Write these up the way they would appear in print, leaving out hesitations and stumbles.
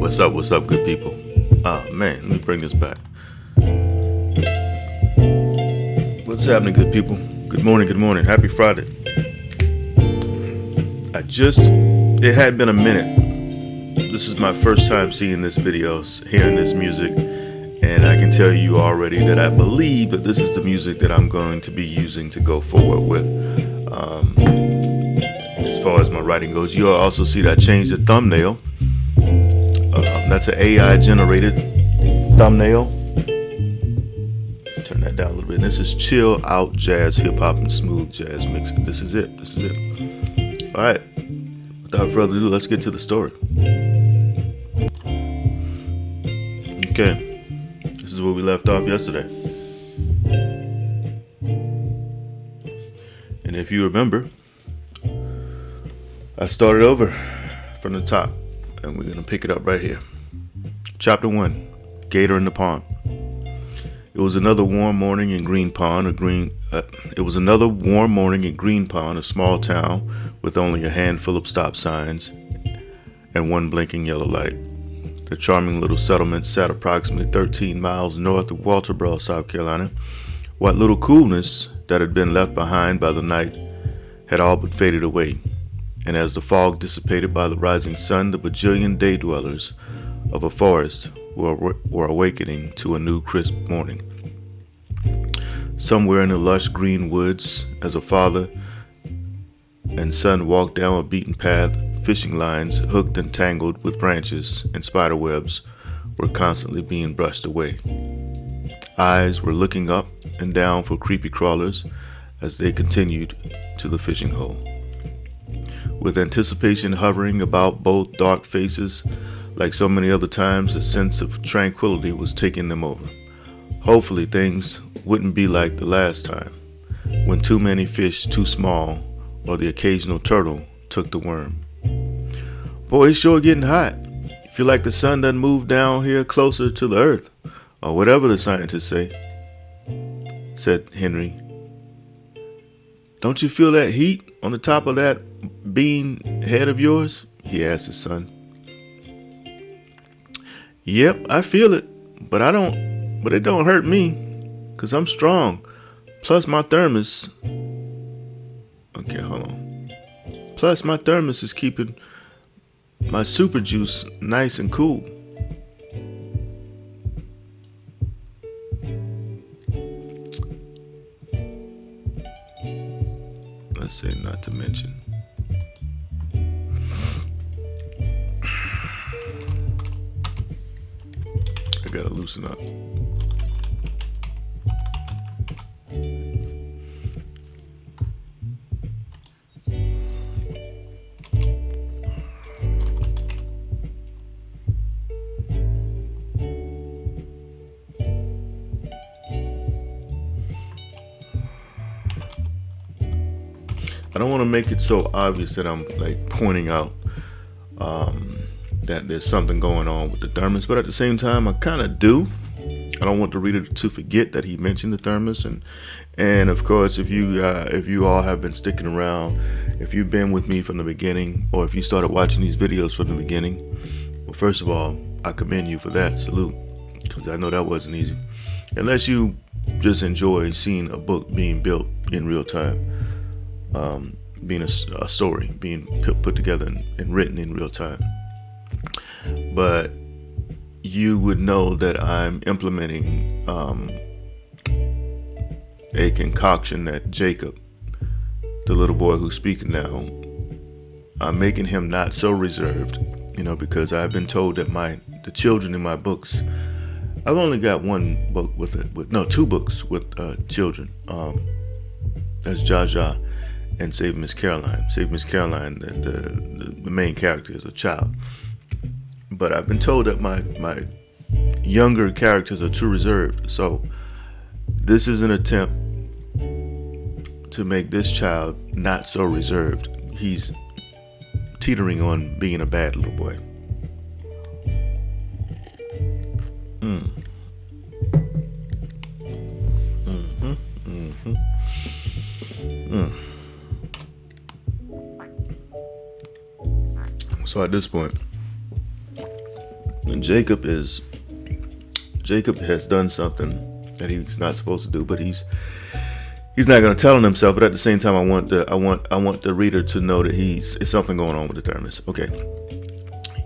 What's up, good people? Man, let me bring this back. What's happening, good people? Good morning. Happy Friday. It had been a minute. This is my first time seeing this video, hearing this music, and I can tell you already that I believe that this is the music that I'm going to be using to go forward with. As far as my writing goes, you'll also see that I changed the thumbnail. That's an AI generated thumbnail. Turn that down a little bit. And this is chill out jazz, hip hop, and smooth jazz mix. This is it. All right. Without further ado, let's get to the story. Okay. This is where we left off yesterday. And if you remember, I started over from the top, and we're going to pick it up right here. Chapter 1, Gator in the Pond. It was another warm morning in Green Pond, a small town with only a handful of stop signs and one blinking yellow light. The charming little settlement sat approximately 13 miles north of Walterboro, South Carolina. What little coolness that had been left behind by the night had all but faded away, and as the fog dissipated by the rising sun, the bajillion day dwellers of a forest were awakening to a new crisp morning. Somewhere in the lush green woods, as a father and son walked down a beaten path, fishing lines hooked and tangled with branches and spider webs were constantly being brushed away. Eyes were looking up and down for creepy crawlers as they continued to the fishing hole. With anticipation hovering about both dark faces, like so many other times, a sense of tranquility was taking them over. Hopefully things wouldn't be like the last time, when too many fish too small or the occasional turtle took the worm. Boy, it's sure getting hot. Feel like the sun doesn't move down here closer to the earth, or whatever the scientists say, said Henry. Don't you feel that heat on the top of that bean head of yours? He asked his son. Yep, I feel it, but it don't hurt me, 'cause I'm strong. Plus my thermos. Okay, hold on. Plus my thermos is keeping my super juice nice and cool. Let's say not to mention. I gotta loosen up. I don't want to make it so obvious that I'm like pointing out that there's something going on with the thermos, but at the same time, I kind of do. I don't want the reader to forget that he mentioned the thermos, and of course, if you all have been sticking around, if you've been with me from the beginning, or if you started watching these videos from the beginning, well, first of all, I commend you for that. Salute, because I know that wasn't easy. Unless you just enjoy seeing a book being built in real time. Being a story being put together and written in real time. But you would know that I'm implementing a concoction that Jacob, the little boy who's speaking now, I'm making him not so reserved, because I've been told that the children in my books, I've only got one book two books with children. That's Jaja and Save Miss Caroline. Save Miss Caroline, the main character is a child. But I've been told that my younger characters are too reserved. So this is an attempt to make this child not so reserved. He's teetering on being a bad little boy. So at this point, And Jacob has done something that he's not supposed to do, but he's not going to tell on himself. But at the same time, I want the reader to know that it's something going on with the thermos. Okay.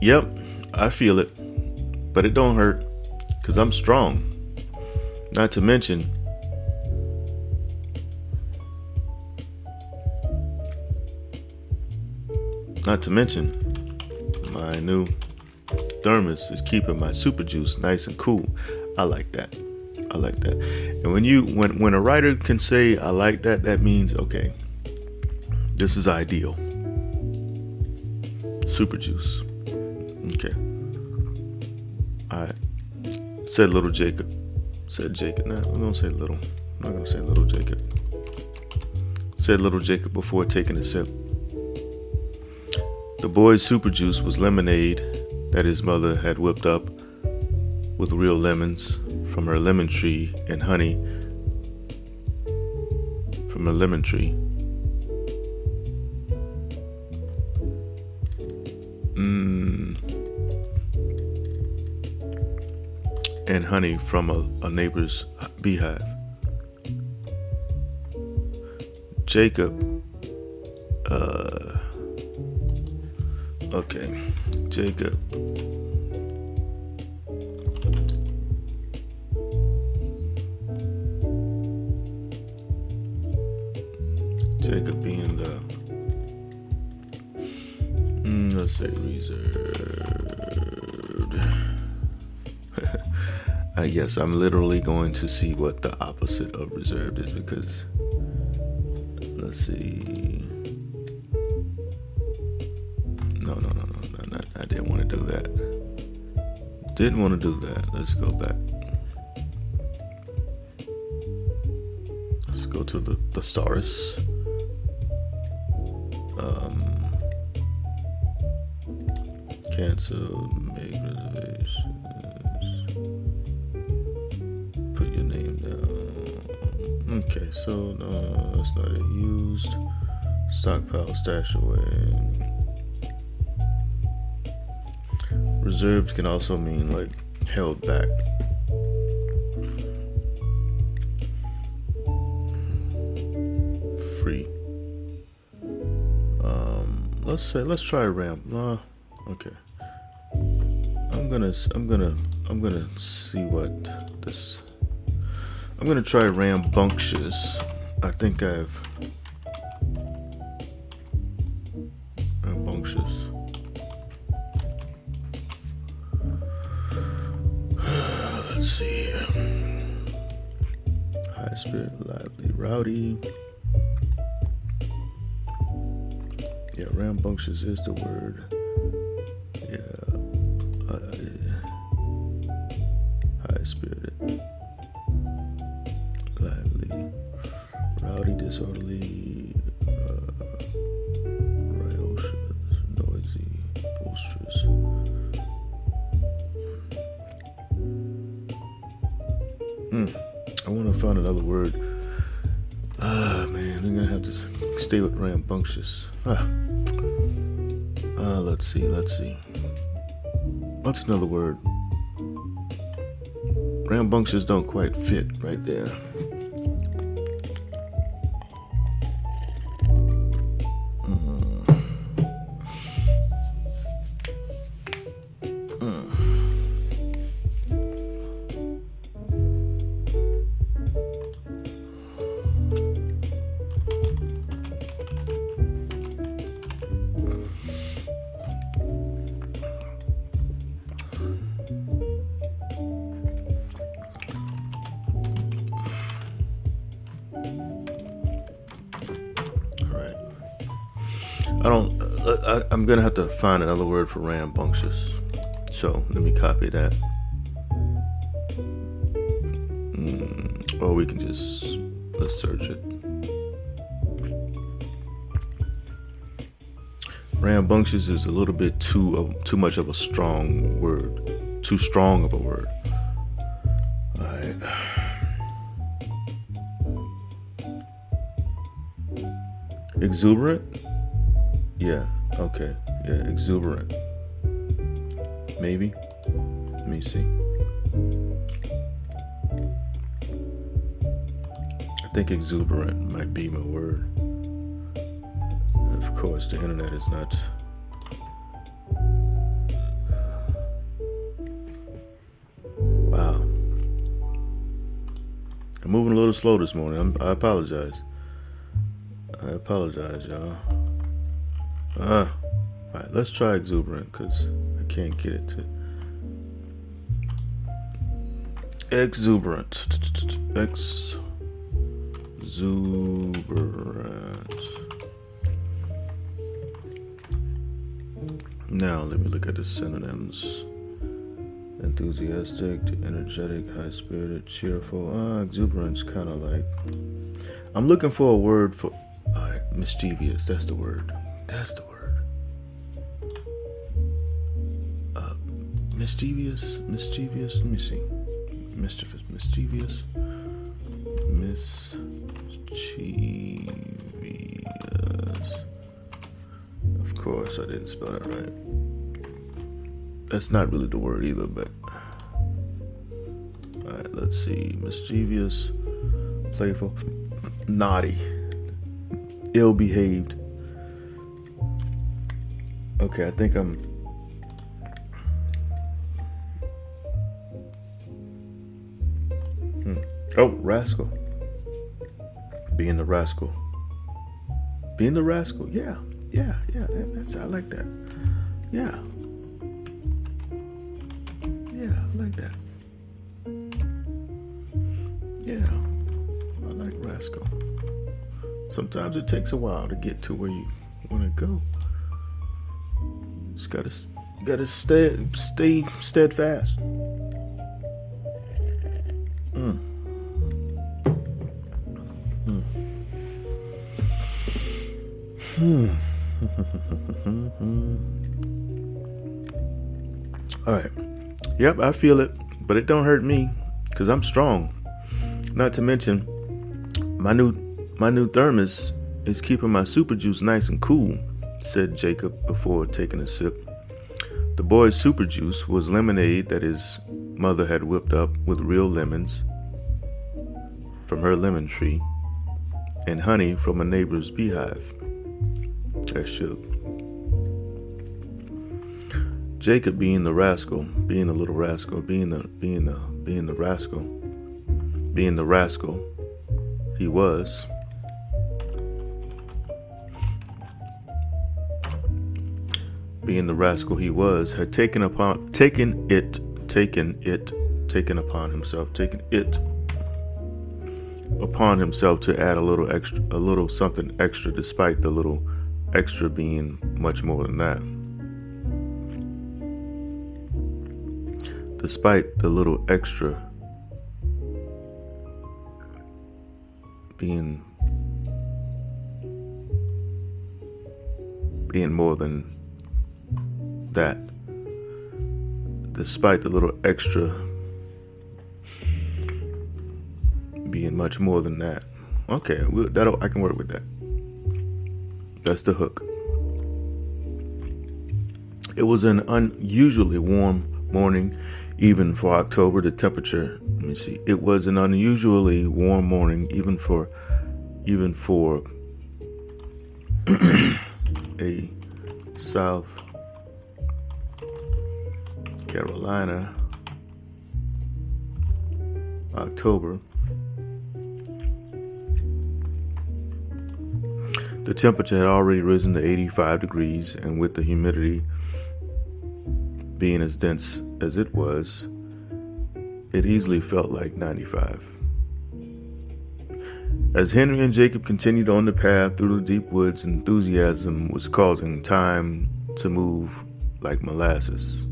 Yep, I feel it, but it don't hurt because I'm strong. Not to mention, my new thermos is keeping my super juice nice and cool. I like that. And when a writer can say I like that, that means okay, this is ideal. Super juice. Okay. Alright. Said little Jacob. Nah, we're gonna say little. I'm not gonna say little Jacob. Said little Jacob before taking a sip. The boy's super juice was lemonade that his mother had whipped up with real lemons from her lemon tree and honey from a lemon tree. And honey from a neighbor's beehive. Jacob, Jacob being the, let's say reserved. Yes, I'm literally going to see what the opposite of reserved is because, let's see. No, I didn't want to do that. Let's go back. Let's go to the thesaurus. Cancel, make reservations, put your name down. Okay, so no, that's not it. Used, stockpile, stash away. Reserved can also mean like held back. Free. Let's try ram. Okay. I'm gonna see what this. I'm gonna try rambunctious. I think I've rambunctious. Let's see. High spirit, lively, rowdy. Yeah, rambunctious is the word. Yeah, high spirited, lively, rowdy, disorderly, riotous, noisy, boisterous. I want to find another word. Man, we're gonna have to stay with rambunctious. Let's see. What's another word? Rambunctious don't quite fit right there. I'm gonna have to find another word for rambunctious. So let me copy that. Or we can let's search it. Rambunctious is a little bit too much of a strong word. Too strong of a word. All right. Exuberant? Yeah, okay. Yeah, exuberant. Maybe. me see. I think exuberant might be my word. Of course, the internet is not. Wow. I'm moving a little slow this morning. I apologize. Y'all. Alright, let's try exuberant, because I can't get it to. Exuberant. Now, let me look at the synonyms. Enthusiastic, energetic, high-spirited, cheerful. Exuberance, kind of like. I'm looking for a word for. Alright, mischievous. That's the word. Mischievous. Let me see. Mischievous. Of course, I didn't spell that right. That's not really the word either, but. Alright, let's see. Mischievous, playful, naughty, ill-behaved. Okay, I think I'm. Oh, rascal. Being the rascal. Yeah. That's, I like that. Yeah, I like that. Yeah, I like rascal. Sometimes it takes a while to get to where you want to go. Just gotta stay steadfast. All right. Yep, I feel it, but it don't hurt me because I'm strong. Not to mention, my new thermos is keeping my super juice nice and cool, said Jacob before taking a sip. The boy's super juice was lemonade that his mother had whipped up with real lemons from her lemon tree and honey from a neighbor's beehive. That shook. Jacob being the rascal, being the little rascal, being the rascal he was. Being the rascal he was, had taken upon himself to add a little something extra, despite the little extra being much more than that. Despite the little extra being more than that. Despite the little extra being much more than that. Okay, I can work with that. That's the hook. It was an unusually warm morning, even for October. The temperature. Let me see. It was an unusually warm morning, even for a South Carolina October. The temperature had already risen to 85 degrees, and with the humidity being as dense as it was, it easily felt like 95. As Henry and Jacob continued on the path through the deep woods, enthusiasm was causing time to move like molasses.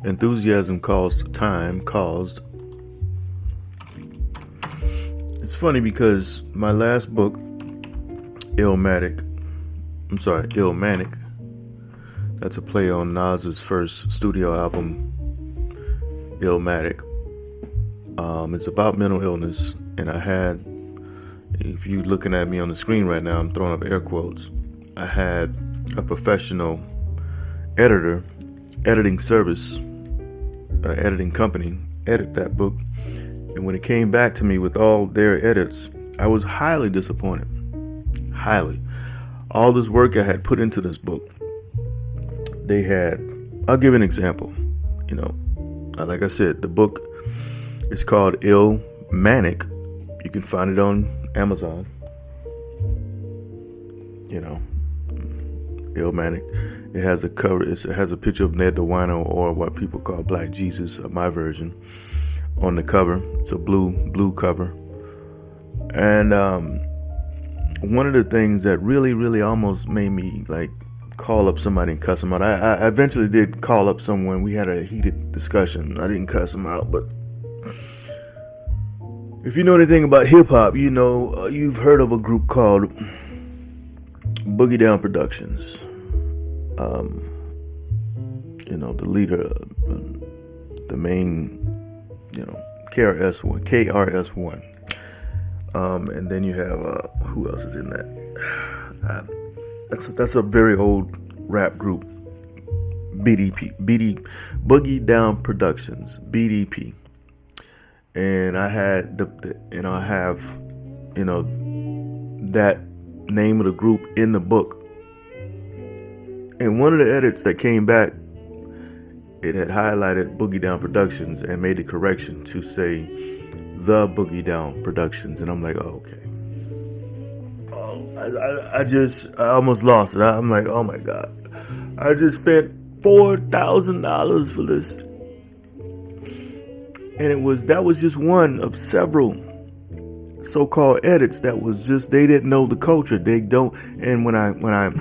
Enthusiasm caused time. It's funny because my last book, Illmatic, that's a play on Nas's first studio album, Illmatic. It's about mental illness, and I had, if you're looking at me on the screen right now, I'm throwing up air quotes, I had a professional editor, editing service, editing company, edit that book. And when it came back to me with all their edits, I was highly disappointed. Highly. All this work I had put into this book, they had, I'll give an example. Like I said, the book is called Ill Manic. You can find it on Amazon. Ill Manic. It has a cover. It has a picture of Ned the Wino, or what people call Black Jesus, my version, on the cover. It's a blue cover. And one of the things that really almost made me call up somebody and cuss them out. I eventually did call up someone. We had a heated discussion. I didn't cuss them out, but if you know anything about hip hop, you've heard of a group called Boogie Down Productions. The leader, the main, KRS-One. And then you have who else is in that? That's a very old rap group. Boogie Down Productions, BDP. And I had I have that name of the group in the book. And one of the edits that came back, it had highlighted Boogie Down Productions and made a correction to say the Boogie Down Productions. And I'm like, oh, okay. I almost lost it. I'm like, oh my God. I just spent $4,000 for this. And that was just one of several so-called edits that was just, they didn't know the culture. They don't. And when I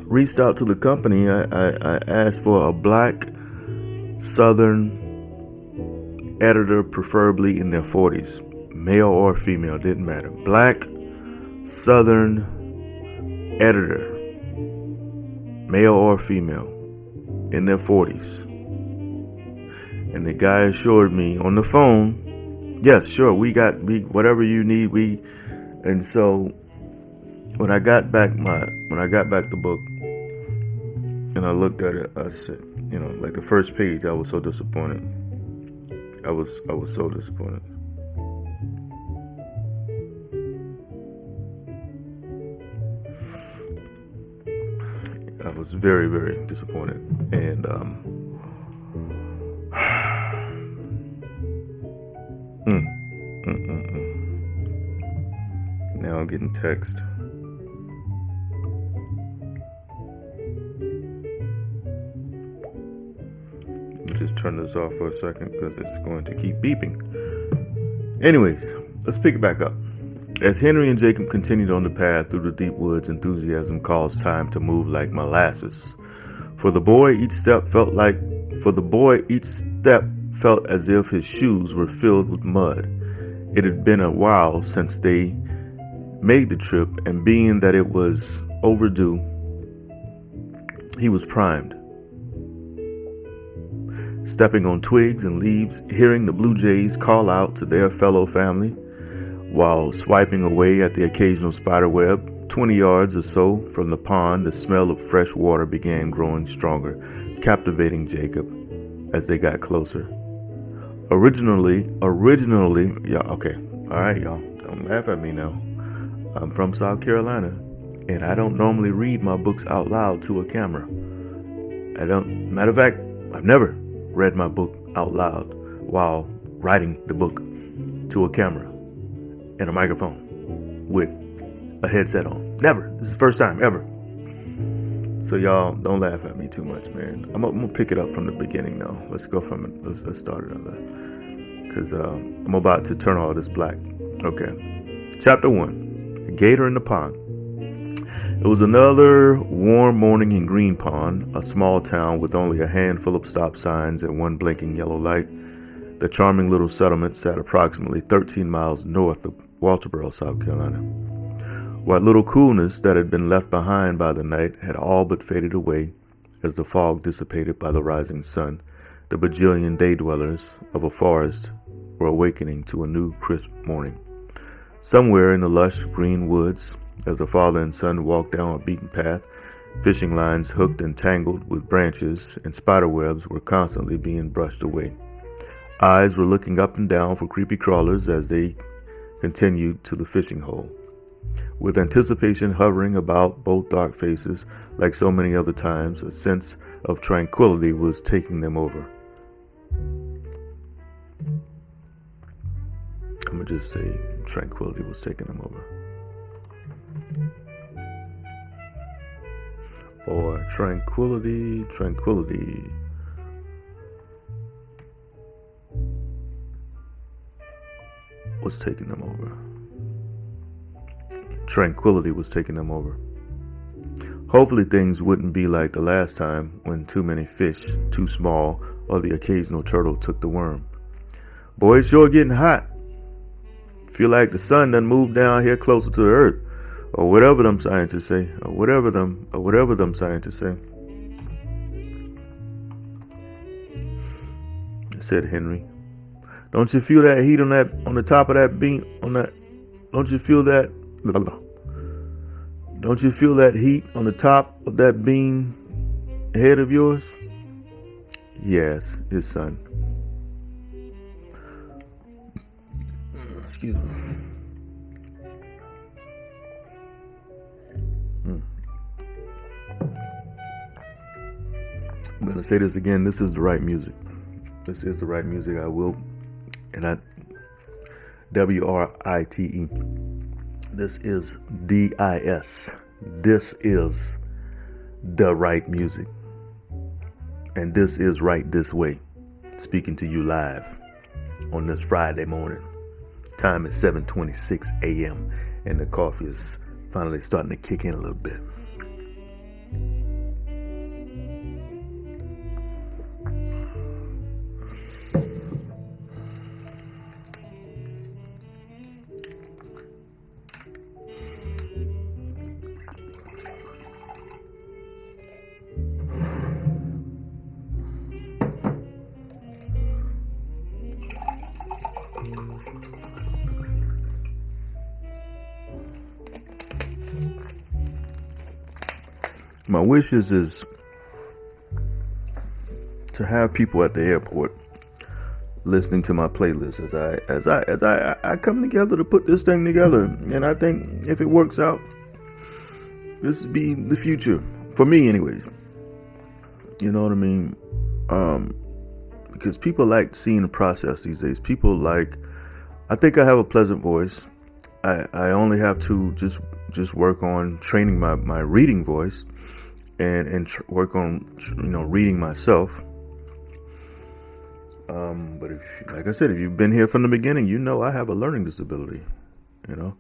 reached out to the company, I asked for a black Southern editor, preferably in their 40s, male or female, didn't matter. Black Southern editor, male or female, in their 40s. And the guy assured me on the phone, yes, sure, we whatever you need, and so when I got back the book and I looked at it, I said, the first page, I was so disappointed. I was so disappointed. I was very, very disappointed. And now I'm getting text. Just turn this off for a second because it's going to keep beeping. Anyways, let's pick it back up. As Henry and Jacob continued on the path through the deep woods, enthusiasm caused time to move like molasses. For the boy, each step felt as if his shoes were filled with mud. It had been a while since they made the trip, and being that it was overdue, he was primed. Stepping on twigs and leaves, hearing the blue jays call out to their fellow family, while swiping away at the occasional spider web. 20 yards or so from the pond, the smell of fresh water began growing stronger, captivating Jacob as they got closer. Originally, yeah, okay, all right, y'all, don't laugh at me now. I'm from South Carolina, and I don't normally read my books out loud to a camera. Matter of fact, I've never read my book out loud while writing the book to a camera and a microphone with a headset on. Never. This is the first time ever. So y'all don't laugh at me too much, man. I'm gonna pick it up from the beginning now. Let's go from it. Let's start it on that, because I'm about to turn all this black. Okay. Chapter 1: The Gator in the Pond. It was another warm morning in Green Pond, a small town with only a handful of stop signs and one blinking yellow light. The charming little settlement sat approximately 13 miles north of Walterboro, South Carolina. What little coolness that had been left behind by the night had all but faded away as the fog dissipated by the rising sun. The bajillion day dwellers of a forest were awakening to a new crisp morning. Somewhere in the lush green woods, as the father and son walked down a beaten path, Fishing lines hooked and tangled with branches and spider webs were constantly being brushed away. Eyes were looking up and down for creepy crawlers as they continued to the fishing hole. With anticipation hovering about both dark faces, like so many other times, a sense of tranquility was taking them over. I'm gonna just say tranquility was taking them over. Or tranquility was taking them over. Tranquility was taking them over. Hopefully things wouldn't be like the last time when too many fish, too small, or the occasional turtle took the worm. Boy, it's sure getting hot. Feel like the sun done moved down here closer to the earth, or whatever them scientists say, said Henry. Don't you feel that heat on the top of that beam? Don't you feel that heat on the top of that bean head of yours? Yes, his son. Excuse me. I'm going to say this again. This is the right music. This is the right music. W-R-I-T-E. This is D-I-S. This is the right music. And this is Right This Way. Speaking to you live on this Friday morning. Time is 7:26 a.m. and the coffee is finally starting to kick in a little bit. My wishes is to have people at the airport listening to my playlist as I come together to put this thing together. And I think if it works out, this will be the future for me, anyways. You know what I mean? Because people like seeing the process these days. I think I have a pleasant voice. I only have to just work on training my reading voice. And work on reading myself. But like I said, if you've been here from the beginning, you know I have a learning disability. And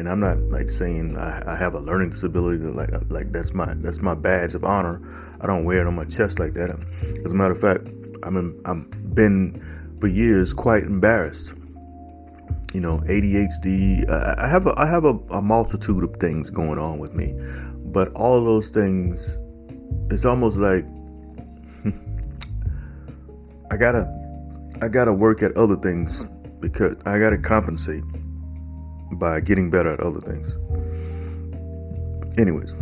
I'm not like saying I have a learning disability like that's my badge of honor. I don't wear it on my chest like that. As a matter of fact, I'm been for years quite embarrassed. ADHD. I have a multitude of things going on with me, but all of those things, it's almost like I gotta work at other things because I gotta compensate by getting better at other things. Anyways,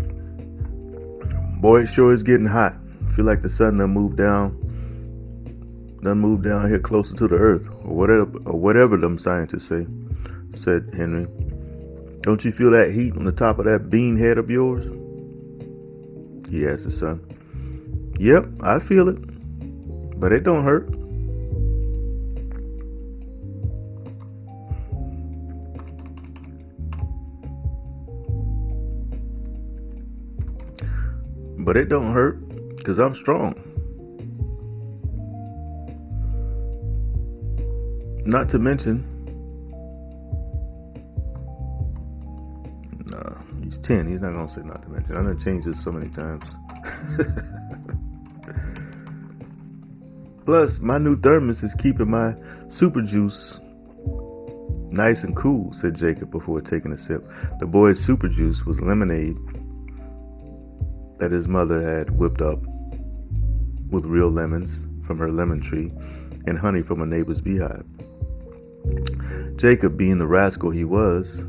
boy, it sure is getting hot. Feel like the sun done moved down here closer to the earth, or whatever them scientists say, said Henry. Don't you feel that heat on the top of that bean head of yours? He asked his son. Yep, I feel it, but it don't hurt. But it don't hurt, because I'm strong. Not to mention, he's 10. He's not going to say not to mention. I'm going to change this so many times. Plus, my new thermos is keeping my super juice nice and cool, said Jacob before taking a sip. The boy's super juice was lemonade that his mother had whipped up with real lemons from her lemon tree and honey from a neighbor's beehive. Jacob, being the rascal he was,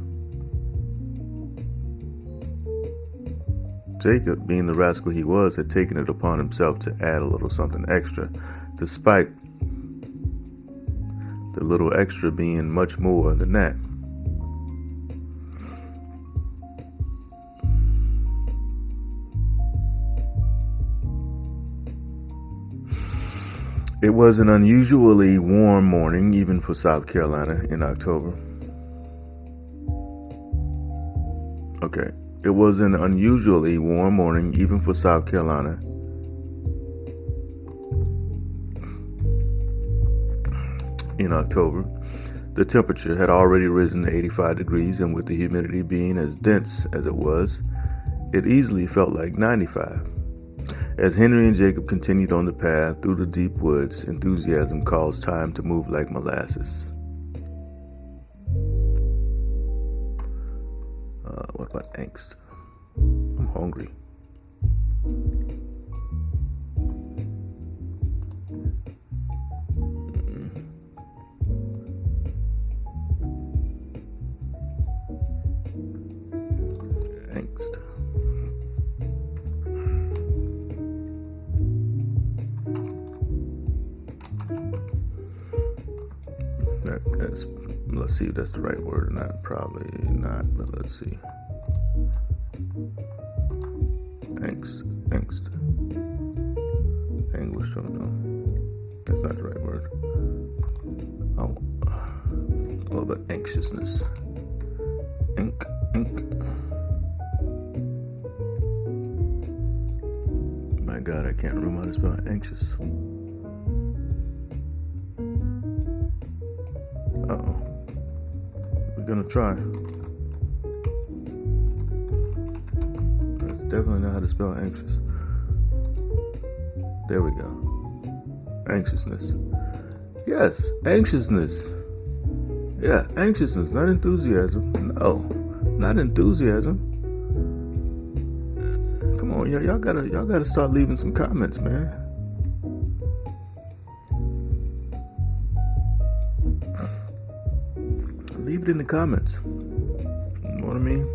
Jacob, being the rascal he was, had taken it upon himself to add a little something extra, despite the little extra being much more than that. It was an unusually warm morning, even for South Carolina in October. Okay. It was an unusually warm morning, even for South Carolina. In October, the temperature had already risen to 85 degrees, and with the humidity being as dense as it was, it easily felt like 95. As Henry and Jacob continued on the path through the deep woods, enthusiasm caused time to move like molasses. What about angst? I'm hungry. Angst. Let's see if that's the right word or not. Probably not, but let's see. Angst. Anguish, don't know. That's not the right word. Oh, what about anxiousness? Ink. My God, I can't remember how to spell anxious. Uh-oh. We're gonna try. That's definitely not how to spell anxious. There we go. Anxiousness. Yes, anxiousness. Yeah, anxiousness, not enthusiasm. No, not enthusiasm. Come on, y'all gotta start leaving some comments, man. Leave it in the comments. You know what I mean?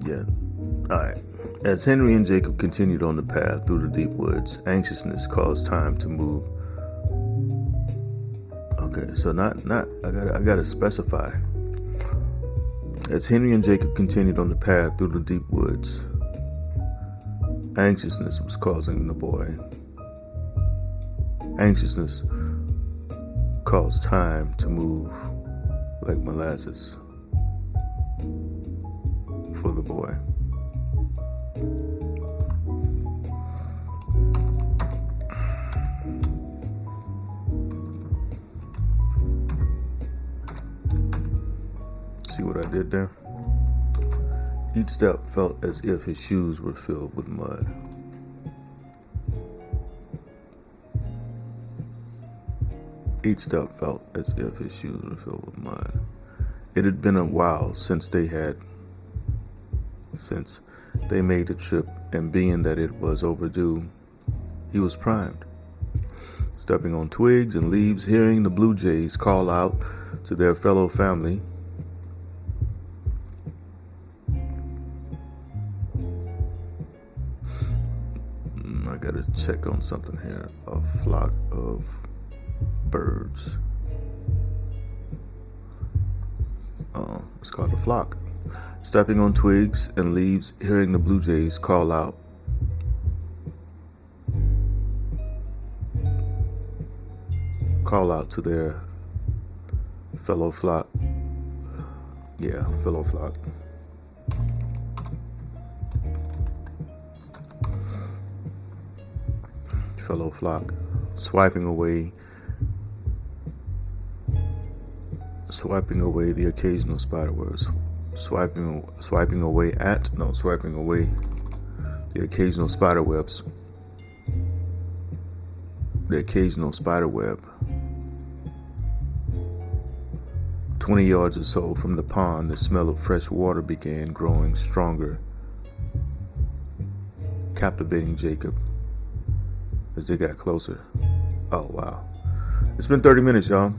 Yeah. All right. As Henry and Jacob continued on the path through the deep woods, anxiousness caused time to move. Okay, so not. I gotta specify. As Henry and Jacob continued on the path through the deep woods, anxiousness was causing the boy. Anxiousness caused time to move like molasses for the boy. See what I did there? Each step felt as if his shoes were filled with mud. Each step felt as if his shoes were filled with mud. It had been a while since they made the trip, and being that it was overdue, he was primed. Stepping on twigs and leaves, hearing the blue jays call out to their fellow family, I gotta check on something here. A flock of birds. It's called a flock. Stepping on twigs and leaves, hearing the blue jays call out. Call out to their fellow flock. Yeah, fellow flock. Fellow flock. Swiping away the occasional spider webs. swiping away the occasional spider webs. The occasional spider web. 20 yards or so from the pond, the smell of fresh water began growing stronger, captivating Jacob as they got closer. Oh wow. It's been 30 minutes, y'all.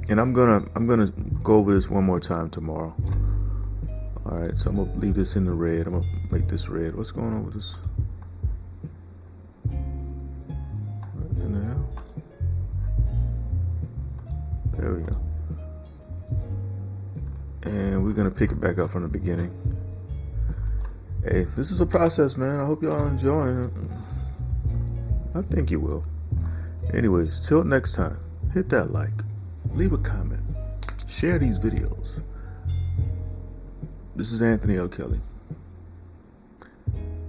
And I'm gonna go over this one more time tomorrow. Alright, so I'm gonna leave this in the red. I'm gonna make this red. What's going on with this? What in the hell? There we go. And we're gonna pick it back up from the beginning. Hey, this is a process, man. I hope y'all enjoying it. I think you will. Anyways, till next time, hit that like, leave a comment, share these videos. This is Anthony L. Kelly.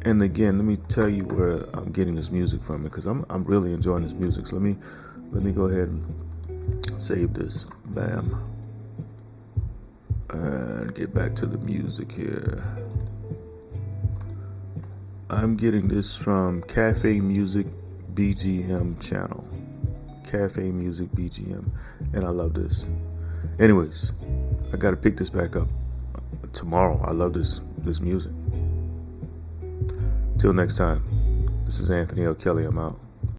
And again, let me tell you where I'm getting this music from, because I'm really enjoying this music. So let me go ahead and save this. Bam. And get back to the music here. I'm getting this from Cafe Music BGM channel. Cafe Music BGM. And I love this. Anyways, I gotta pick this back up tomorrow. I love this music. Till next time, this is Anthony L. Kelly. I'm out.